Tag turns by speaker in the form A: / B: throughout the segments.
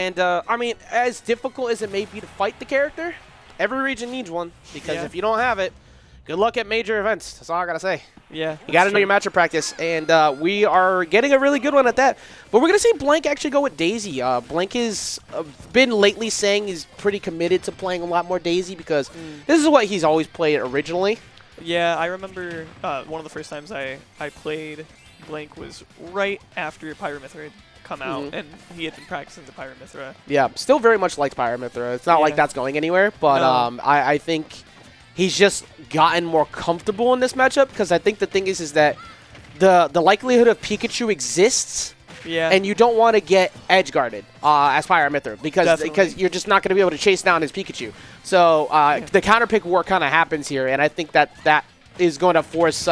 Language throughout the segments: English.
A: And, I mean, as difficult as it may be to fight the character, every region needs one. Because if you don't have it, good luck at major events. That's all I got to say.
B: Yeah.
A: You got to know your matchup practice. And we are getting a really good one at that. But we're going to see Blank actually go with Daisy. Blank has been lately saying he's pretty committed to playing a lot more Daisy because this is what he's always played originally.
B: Yeah, I remember one of the first times I played Blank was right after Pyramithra had come out, and he had been practicing the Pyramithra.
A: Yeah, still very much likes Pyramithra. It's not like that's going anywhere, but
B: No.
A: I think he's just gotten more comfortable in this matchup because I think the thing is that the likelihood of Pikachu exists, and you don't want to get edge guarded as Pyramithra because you're just not going to be able to chase down his Pikachu. So the counter pick war kind of happens here, and I think that is going to force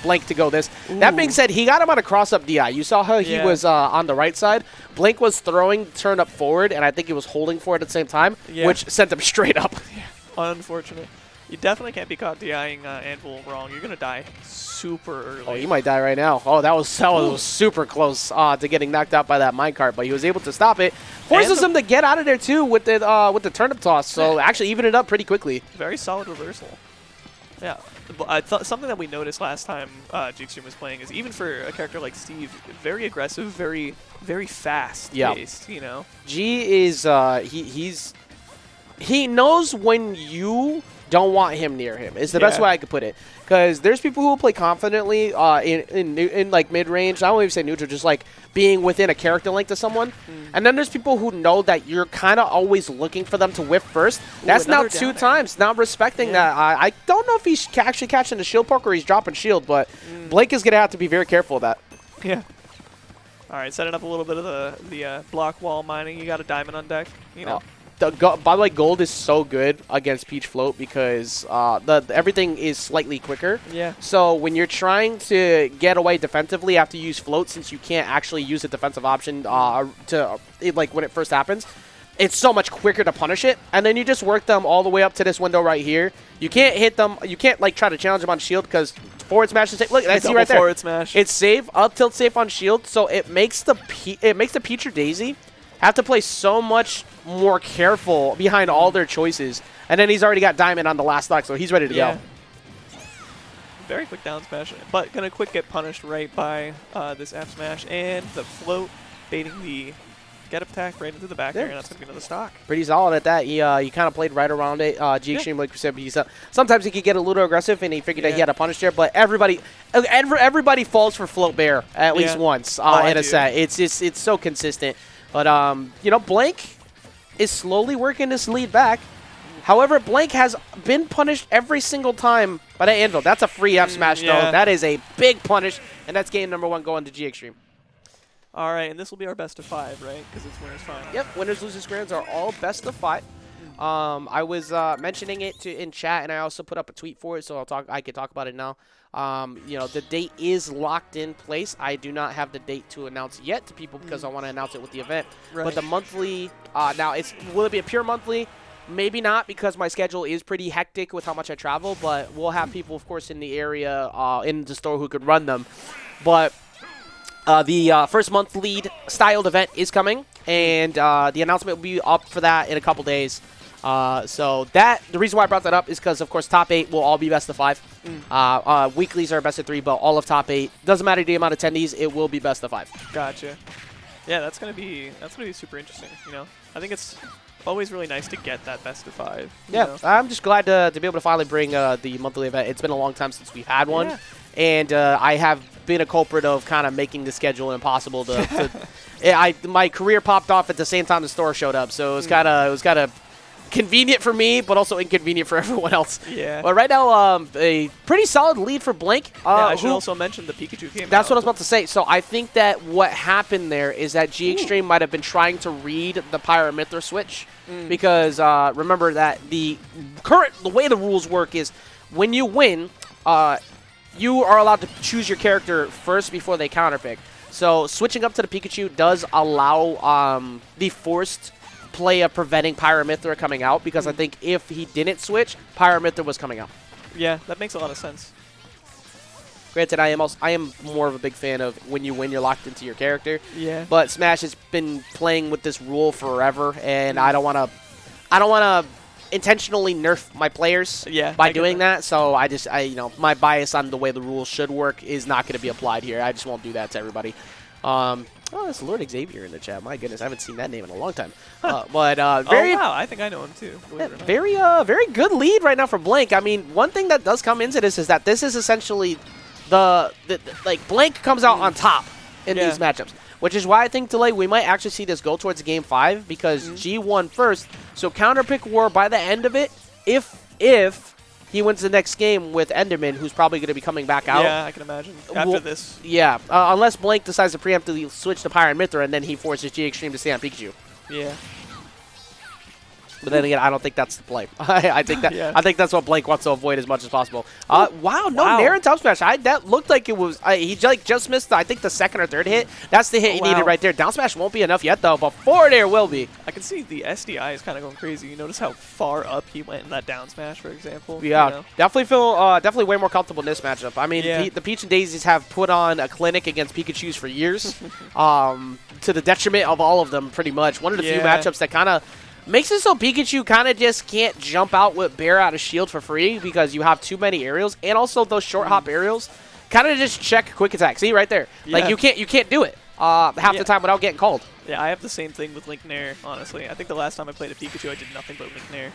A: Blank to go this. That being said, he got him on a cross-up DI. You saw how he was on the right side. Blank was throwing turned up forward, and I think he was holding for it at the same time, which sent him straight up.
B: Unfortunate. You definitely can't be caught DIing Anvil wrong. You're going to die super early.
A: Oh, he might die right now. Oh, that was super close to getting knocked out by that minecart, but he was able to stop it. Forces him to get out of there, too, with the turnip toss, so actually even it up pretty quickly.
B: Very solid reversal. Yeah. Something that we noticed last time G-XTREME was playing is even for a character like Steve, very aggressive, very fast-paced, you know?
A: G is, he knows when you don't want him near him. Is the best way I could put it. Because there's people who play confidently in like mid-range. I won't even say neutral, just like being within a character link to someone. And then there's people who know that you're kind of always looking for them to whiff first. That's now 2 times. Not respecting that. I don't know if he's actually catching the shield poke or he's dropping shield, but Blake is going to have to be very careful of that.
B: Yeah. All right, setting up a little bit of the block wall mining. You got a diamond on deck, you know.
A: By the way, gold is so good against Peach Float because everything is slightly quicker.
B: Yeah.
A: So when you're trying to get away defensively, you have to use Float since you can't actually use a defensive option like when it first happens. It's so much quicker to punish it, and then you just work them all the way up to this window right here. You can't hit them. You can't like try to challenge them on shield because forward smash is safe. Look, I see right there.
B: Forward smash.
A: It's safe. Up tilt safe on shield, so it makes the Peach or Daisy have to play so much more careful behind all their choices. And then he's already got Diamond on the last stock, so he's ready to go.
B: Very quick down smash, but going to quick get punished right by this F smash. And the float baiting the get up attack right into the back there, and that's going to be another stock.
A: Pretty solid at that. He kind of played right around it. G-XTREME, like we said, sometimes he could get a little aggressive, and he figured that he had a punish there. But everybody falls for float bear at least once in a set. It's so consistent. But, you know, Blank is slowly working this lead back. However, Blank has been punished every single time by that Anvil. That's a free F smash, though. That is a big punish, and that's game number 1 going to G-XTREME.
B: All right, and this will be our best of 5, right? Because it's winners final.
A: Yep, winners, losers, grands are all best of 5. I was mentioning it in chat, and I also put up a tweet for it, so I could talk about it now. You know, the date is locked in place. I do not have the date to announce yet to people because I want to announce it with the event. But the monthly, now will it be a pure monthly? Maybe not because my schedule is pretty hectic with how much I travel, but we'll have people, of course, in the area in the store who could run them. But the first month lead styled event is coming, and the announcement will be up for that in a couple days. So the reason why I brought that up is because, of course, top 8 will all be best of 5. Weeklies are best of 3, but all of top 8 doesn't matter the amount of attendees. It will be best of 5.
B: Gotcha. Yeah, that's gonna be super interesting. You know, I think it's always really nice to get that best of 5.
A: Yeah,
B: know?
A: I'm just glad to be able to finally bring the monthly event. It's been a long time since we've had one, and I have been a culprit of kind of making the schedule impossible to. My career popped off at the same time the store showed up, so it was kind of convenient for me, but also inconvenient for everyone else.
B: Yeah.
A: But right now, a pretty solid lead for Blank.
B: I should also mention the Pikachu came
A: That's
B: out.
A: what I was about to say. So I think that what happened there is that G-XTREME might have been trying to read the Pyramithra switch because remember that the way the rules work is when you win, you are allowed to choose your character first before they counterpick. So switching up to the Pikachu does allow the forced play of preventing Pyramithra coming out because I think if he didn't switch, Pyramithra was coming out.
B: Yeah, that makes a lot of sense.
A: Granted, I am more of a big fan of when you win, you're locked into your character.
B: Yeah.
A: But Smash has been playing with this rule forever, and I don't want to intentionally nerf my players by doing that. So my bias on the way the rules should work is not going to be applied here. I just won't do that to everybody. Oh, that's Lord Xavier in the chat. My goodness, I haven't seen that name in a long time. Very,
B: oh, wow, I think I know him too.
A: Yeah, very good lead right now for Blank. I mean, one thing that does come into this is that this is essentially like Blank comes out on top in these matchups, which is why I think Delay we might actually see this go towards Game 5 because G won first. So counter pick war by the end of it, if he wins the next game with Enderman, who's probably going to be coming back out.
B: Yeah, I can imagine. After this.
A: Yeah, unless Blank decides to preemptively switch to Pyre and Mithra, and then he forces G-XTREME to stay on Pikachu.
B: Yeah.
A: But then again, I don't think that's the play. I think that's what Blank wants to avoid as much as possible. Wow, Nair and top smash. That looked like it was. He just missed. I think the second or third hit. That's the hit he needed right there. Down smash won't be enough yet though, but forward air will be.
B: I can see the SDI is kind of going crazy. You notice how far up he went in that down smash, for example.
A: Yeah,
B: you know?
A: definitely way more comfortable in this matchup. I mean, the Peach and Daisies have put on a clinic against Pikachu's for years, to the detriment of all of them, pretty much. One of the few matchups that kind of makes it so Pikachu kind of just can't jump out with Bear out of shield for free because you have too many aerials, and also those short hop aerials kind of just check quick attack. See right there, like you can't do it half the time without getting called.
B: Yeah, I have the same thing with Link Nair. Honestly, I think the last time I played a Pikachu, I did nothing but Link Nair.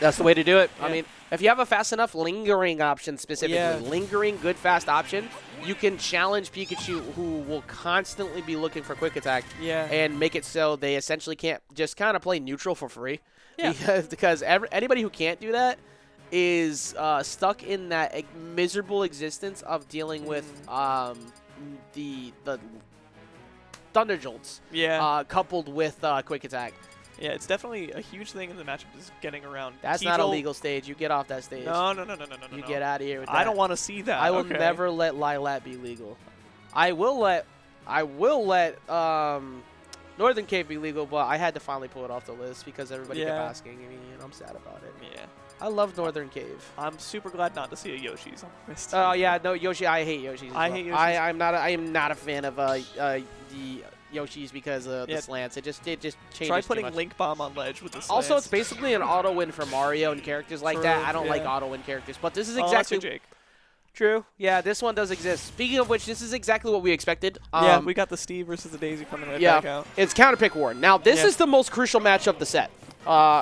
A: That's the way to do it. I mean, if you have a fast enough lingering option specifically, lingering good fast option, you can challenge Pikachu, who will constantly be looking for quick attack, and make it so they essentially can't just kind of play neutral for free. Because anybody who can't do that is stuck in that miserable existence of dealing with the Thunder Jolts, coupled with quick attack.
B: Yeah, it's definitely a huge thing in the matchup is getting around.
A: That's not a legal stage. You get off that stage.
B: No.
A: You get out of here with that.
B: I don't want to see that.
A: I will never let Lilat be legal. I will let Northern Cave be legal, but I had to finally pull it off the list because everybody kept asking me, and I'm sad about it.
B: Yeah.
A: I love Northern Cave.
B: I'm super glad not to see a Yoshi's on the list.
A: Oh yeah, no Yoshi. I hate Yoshi's.
B: I hate Yoshi's.
A: I am not a fan of the Yoshi's because of the slants. It just changes.
B: Try putting Link Bomb on ledge with the slants.
A: Also, it's basically an auto win for Mario and characters like that. I don't like auto win characters, but this is exactly
B: Jake.
A: True. Yeah, this one does exist. Speaking of which, this is exactly what we expected.
B: Yeah, we got the Steve versus the Daisy coming back out.
A: It's counter pick war. Now, this is the most crucial match of the set.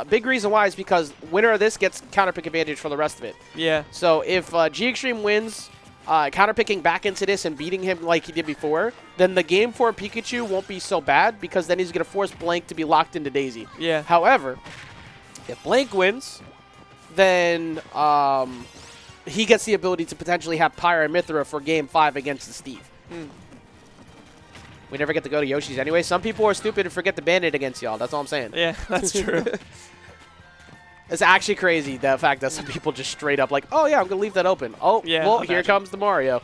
A: Big reason why is because winner of this gets counter pick advantage for the rest of it.
B: Yeah.
A: So if G-XTREME wins, counter picking back into this and beating him like he did before, then the game for Pikachu won't be so bad because then he's going to force Blank to be locked into Daisy.
B: Yeah.
A: However, if Blank wins, then he gets the ability to potentially have Pyre and Mithra for Game 5 against the Steve. We never get to go to Yoshi's anyway. Some people are stupid and forget to ban it against y'all. That's all I'm saying.
B: Yeah, that's true.
A: It's actually crazy, the fact that some people just straight up like, oh, yeah, I'm going to leave that open. Oh, well, here comes the Mario.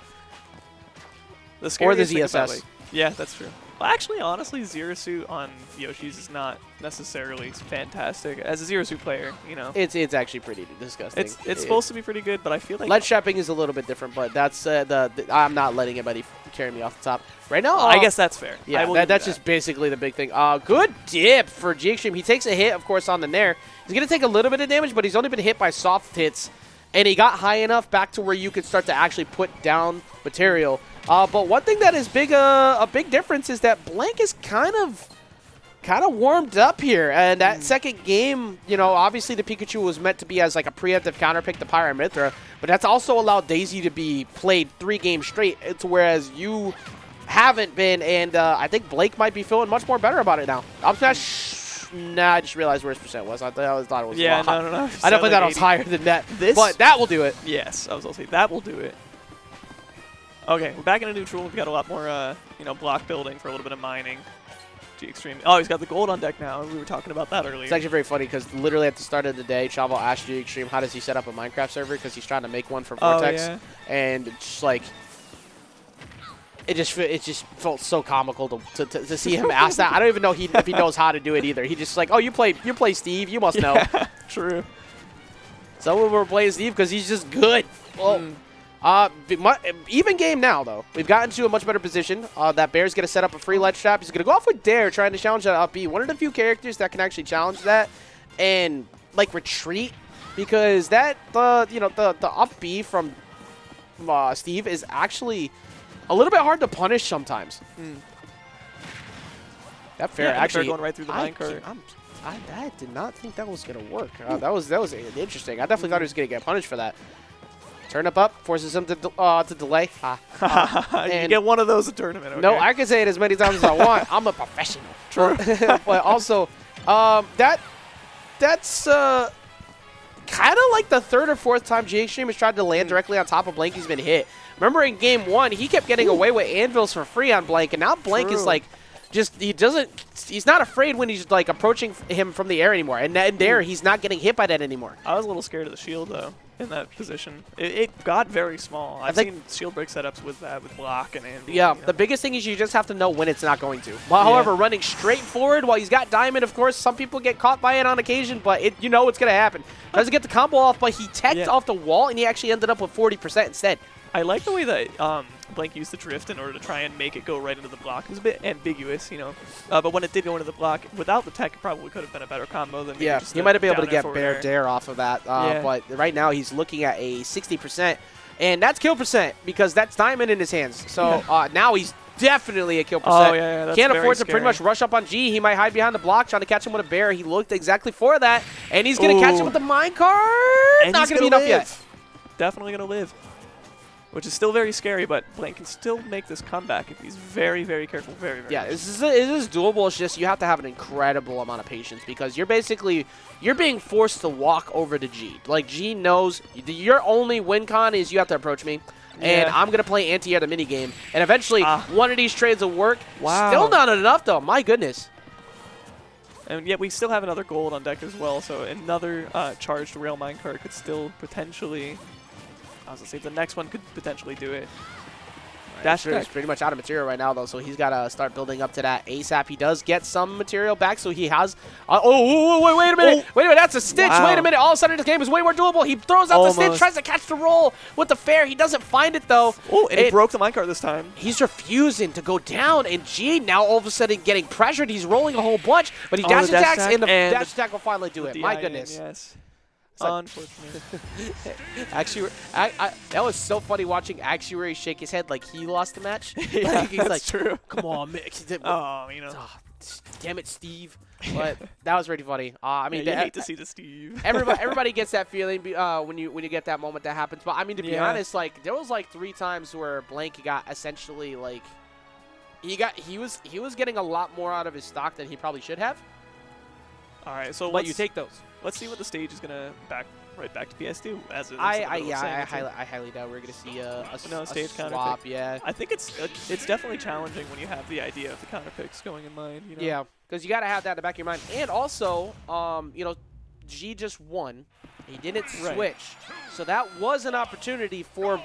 A: Or the ZSS.
B: Yeah, that's true. Well, actually, honestly, Zero Suit on Yoshi's is not necessarily fantastic. As a Zero Suit player, you know.
A: It's actually pretty disgusting.
B: It's supposed to be pretty good, but I feel like
A: ledge trapping is a little bit different, but that's I'm not letting anybody carry me off the top. Right now,
B: I guess that's fair.
A: Yeah, that's just basically the big thing. Good dip for G-XTREME. He takes a hit, of course, on the Nair. He's going to take a little bit of damage, but he's only been hit by soft hits, and he got high enough back to where you could start to actually put down material. But one thing that is a big difference is that Blank is kind of warmed up here. And that second game, you know, obviously the Pikachu was meant to be as like a preemptive counter pick to Pyre and Mithra, but that's also allowed Daisy to be played 3 games straight. It's whereas you haven't been, and I think Blake might be feeling much more better about it now. I'm not. Nah, I just realized where his percent was. I thought it was.
B: Yeah,
A: no.
B: I
A: definitely thought it was higher than that. But that will do it.
B: Yes, I was also saying that will do it. Okay, we're back in a neutral. We've got a lot more, block building for a little bit of mining. G-XTREME. Oh, he's got the gold on deck now. We were talking about that earlier.
A: It's actually very funny because literally at the start of the day, Chavo asked G-XTREME how does he set up a Minecraft server because he's trying to make one for Vortex.
B: Oh, yeah.
A: And it's just like, it just felt so comical to see him ask that. I don't even know if he knows how to do it either. He just like, oh, you play Steve, you must know.
B: Yeah, true.
A: Some of them were playing Steve because he's just good. Well, Even game now, though. We've gotten to a much better position. That Bear's going to set up a free ledge trap. He's going to go off with Dare, trying to challenge that up B. One of the few characters that can actually challenge that and, like, retreat. Because that, the up B from Steve is actually a little bit hard to punish sometimes. That fair actually
B: going right through the minecart.
A: I did not think that was going to work. That was interesting. I definitely thought he was going to get punished for that. Turn up, forces him to delay.
B: You get one of those a tournament. Okay.
A: No, I can say it as many times as I want. I'm a professional.
B: True.
A: But also, that's kind of like the third or fourth time G-XTREME has tried to land directly on top of Blank. He's been hit. Remember in game 1, he kept getting away with anvils for free on Blank, and now Blank is like, he's not afraid when he's like approaching him from the air anymore. And there, he's not getting hit by that anymore.
B: I was a little scared of the shield though in that position. It got very small. I've seen shield break setups with that, with block and anvil.
A: Yeah, the biggest thing is you just have to know when it's not going to. However, running straight forward while he's got diamond, of course, some people get caught by it on occasion, but it's going to happen. Doesn't get the combo off, but he teched off the wall, and he actually ended up with 40% instead.
B: I like the way that Blank used the drift in order to try and make it go right into the block. It was a bit ambiguous, but when it did go into the block, without the tech, it probably could have been a better combo than just
A: he might have been able to get Bear Dare off of that. But right now, he's looking at a 60%, and that's kill percent because that's diamond in his hands. So now he's definitely a kill percent.
B: Oh, yeah, that's
A: Can't afford to
B: scary.
A: pretty much rush up on G. He might hide behind the block trying to catch him with a bear. He looked exactly for that, and he's going to catch him with the minecart. Not going to be enough yet.
B: Definitely going to live. Which is still very scary, but Blank can still make this comeback if he's very, very careful, very, very careful.
A: This is doable. It's just you have to have an incredible amount of patience because you're being forced to walk over to G. Like, G knows your only win con is you have to approach me, and I'm going to play anti-air the minigame, and eventually one of these trades will work.
B: Wow.
A: Still not enough, though. My goodness.
B: And yet we still have another gold on deck as well, so another charged rail minecart could still potentially... I was going to say the next one could potentially do it.
A: Dash is pretty much out of material right now, though, so he's got to start building up to that ASAP. He does get some material back, so he has... wait a minute. Wait a minute, that's a stitch. Wow. Wait a minute. All of a sudden, this game is way more doable. He throws out the stitch, tries to catch the roll with the fair. He doesn't find it, though.
B: Oh, and he broke the minecart this time.
A: He's refusing to go down, and G now all of a sudden getting pressured. He's rolling a whole bunch, but he dash attacks, and the dash attack will finally do it. My goodness.
B: Yes.
A: Unfortunate. Actually, that was so funny watching Actuary shake his head like he lost the match. He's like,
B: true.
A: Come on, man. Damn it, Steve. But that was pretty funny. I mean,
B: you hate to see the Steve.
A: everybody gets that feeling when you get that moment that happens. But I mean, to be honest, like there was like 3 times where Blank got essentially like he was getting a lot more out of his stock than he probably should have.
B: All right, so
A: but you take those.
B: Let's see what the stage is gonna right back to PS2 as it.
A: I highly doubt we're gonna see a
B: stage
A: swap.
B: Pick. Yeah, I think it's definitely challenging when you have the idea of the counter picks going in mind.
A: Yeah, because you gotta have that in the back of your mind, and also, G just won. He didn't switch, so that was an opportunity for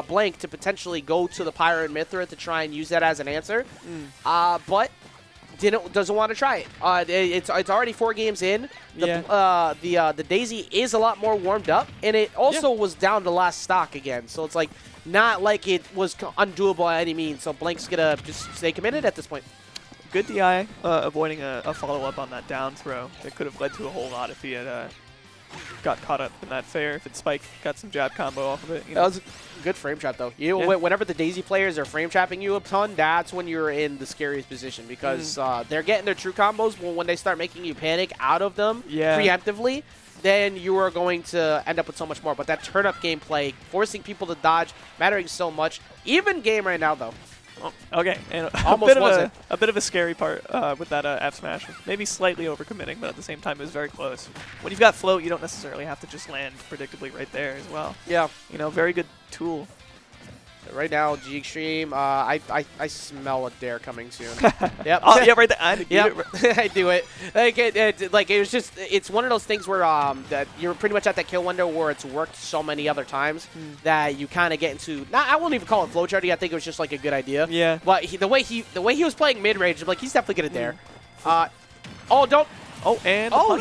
A: Blank to potentially go to the Pyro and Mithra to try and use that as an answer, but. Doesn't want to try it. It's already 4 games in. The Daisy is a lot more warmed up, and it also was down to last stock again. So it's like not like it was undoable by any means. So Blank's gonna just stay committed at this point.
B: Good DI, avoiding a follow-up on that down throw. That could have led to a whole lot if he had got caught up in that fair. If it spiked, got some jab combo off of it.
A: That was a good frame trap, though. Whenever the Daisy players are frame trapping you a ton, that's when you're in the scariest position because they're getting their true combos. Well, when they start making you panic out of them preemptively, then you are going to end up with so much more. But that turn-up gameplay, forcing people to dodge, mattering so much. Even game right now, though.
B: Okay, and a bit of a scary part with that F smash. Maybe slightly overcommitting, but at the same time, it was very close. When you've got float, you don't necessarily have to just land predictably right there as well.
A: Yeah.
B: Very good tool.
A: Right now, G-XTREME, I smell a dare coming soon.
B: Yep. Oh, yeah, right there.
A: I do it. It was just, it's one of those things where that you're pretty much at that kill window where it's worked so many other times that you kind of get into. I won't even call it flowcharting. I think it was just like a good idea.
B: Yeah.
A: But the way he was playing mid range, I'm like, he's definitely gonna dare. He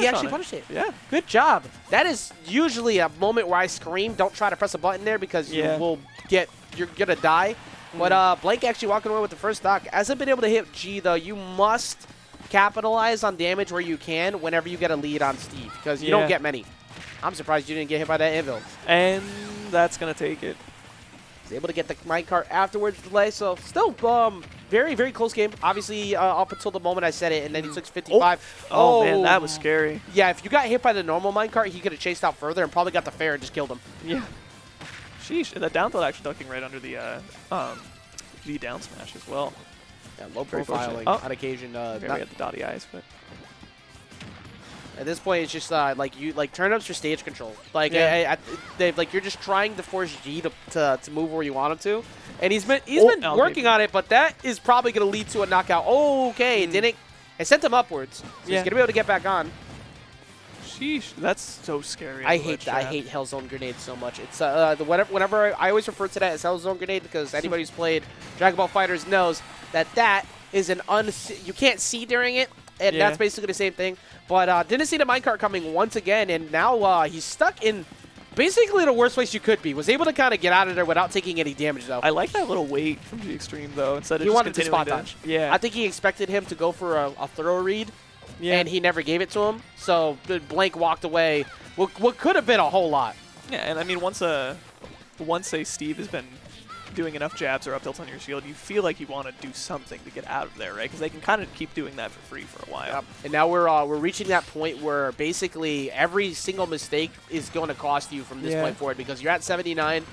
A: actually punished it.
B: Yeah.
A: Good job. That is usually a moment where I scream, don't try to press a button there because you will you're gonna die. But Blank actually walking away with the first stock. Hasn't been able to hit G though. You must capitalize on damage where you can whenever you get a lead on Steve, because you don't get many. I'm surprised you didn't get hit by that anvil.
B: And that's gonna take it.
A: He's able to get the minecart afterwards delay. So still very, very close game. Obviously up until the moment I said it, and then he took 55.
B: Oh man, that was scary.
A: Yeah, if you got hit by the normal minecart, he could have chased out further and probably got the fair and just killed him.
B: Yeah. Sheesh, that down tilt actually ducking right under the V down smash as well.
A: Yeah, low profiling on occasion.
B: Maybe I got the dotty eyes, but
A: at this point it's just like turn-ups for stage control. Like like you're just trying to force G to move where you want him to, and he's been working on it, but that is probably gonna lead to a knockout. Oh, okay, it sent him upwards. So he's gonna be able to get back on.
B: Sheesh, that's so scary.
A: I hate Hell Zone Grenade so much. It's whenever I always refer to that as Hell Zone Grenade, because anybody who's played Dragon Ball FighterZ knows that is an you can't see during it, and that's basically the same thing. But didn't see the minecart coming once again, and now he's stuck in basically the worst place you could be. Was able to kind of get out of there without taking any damage though.
B: I like that little wait from G-XTREME though. Instead of
A: he wanted to spot dodge.
B: Yeah,
A: I think he expected him to go for a thorough read. Yeah. And he never gave it to him, so Blank walked away. What could have been a whole lot.
B: Yeah, and I mean, once a Steve has been doing enough jabs or up tilts on your shield, you feel like you want to do something to get out of there, right? Because they can kind of keep doing that for free for a while.
A: Yep. And now we're reaching that point where basically every single mistake is going to cost you from this point forward, because you're at 79.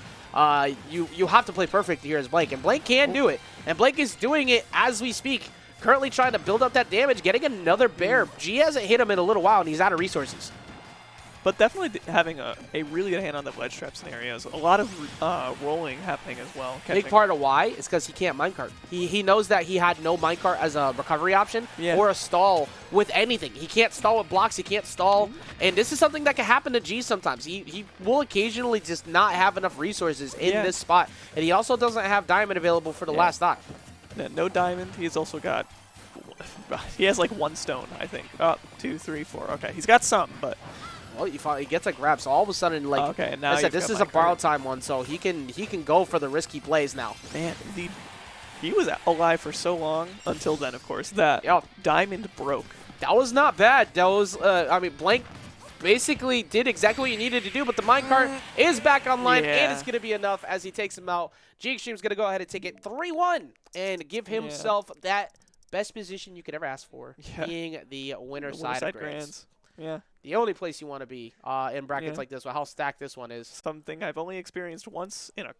A: You have to play perfect here as Blank, and Blank can do it, and Blank is doing it as we speak. Currently trying to build up that damage, getting another bear. G hasn't hit him in a little while, and he's out of resources.
B: But definitely having a really good hand on the ledge trap scenarios. A lot of rolling happening as well.
A: Big part of why is because he can't minecart. He knows that he had no minecart as a recovery option or a stall with anything. He can't stall with blocks. He can't stall. And this is something that can happen to G sometimes. He will occasionally just not have enough resources in this spot. And he also doesn't have diamond available for the last stock.
B: Yeah, no diamond. He's also got... He has like 1 stone, I think. 2, 3, 4. Okay, he's got some, but...
A: Well, he gets a grab, so all of a sudden, like
B: now
A: I said, this is a borrowed time one, so he can go for the risky plays now.
B: Man, he was alive for so long until then, of course. That diamond broke.
A: That was not bad. That was, I mean, Blank basically did exactly what you needed to do, but the minecart is back online, and it's going to be enough as he takes him out. G-XTREME's going to go ahead and take it 3-1 and give himself that best position you could ever ask for, being the winner side of Grands.
B: Yeah.
A: The only place you want to be in brackets like this, with how stacked this one is.
B: Something I've only experienced once in a